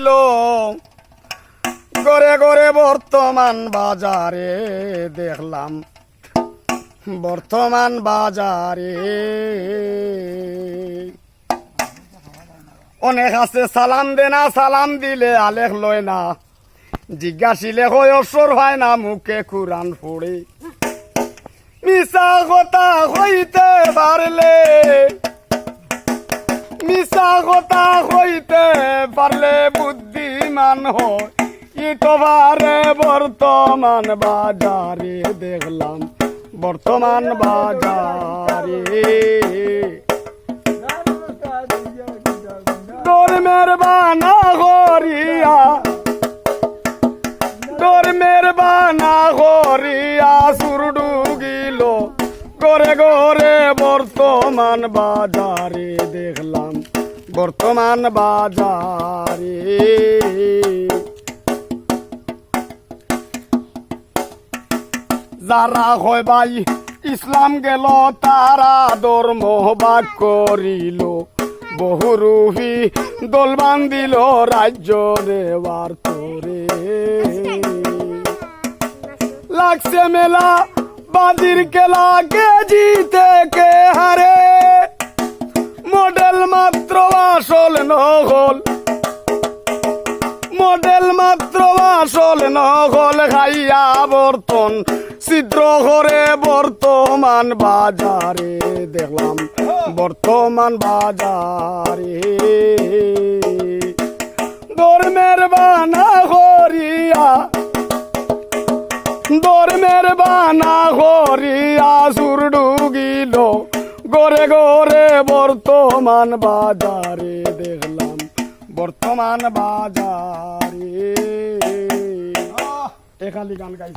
গিল গড়ে গড়ে বর্তমান বাজারে দেখলাম বর্তমান বাজারে অনেক আছে সালাম দে না সালাম দিলে আলেখ লয় না জিজ্ঞাসিলে হয় অসর হয় না মুখে কুরান পড়ে মিশা কথা হইতে পারলে মিশা কথা হইতে পারলে বুদ্ধিমান হয় ইতবারে বর্তমান বাজারে দেখলাম বর্তমান বাজারে ধর্মের বানা হরিয়া ধর্মের বানা হরিয়া সুরডু গিল গড়ে গড়ে বর্তমান বাজারে দেখলাম বর্তমান বাজারে যারা হয় ভাই ইসলাম গেল তারা ধর্ম বাক করিল বহুরূপী দল বান্ধিল রাজ্য দেওয়ার তোরে লাগছে মেলা বাজির খেলা কে জিতে কে হারে মডেল মাত্র আসল নহল মডেল মাত্র আসল নহল খাইয়া বর্তন ছিদ্র করে বর্তমান বাজারে দেখলাম বর্তমান বাজারে ধর্মের বানা হরিয়া ধর্মের বানা হরিয়া সুর ডুগিল গড়ে গড়ে বর্তমান বাজারে দেখলাম বর্তমান বাজারে এখানে গান গাই।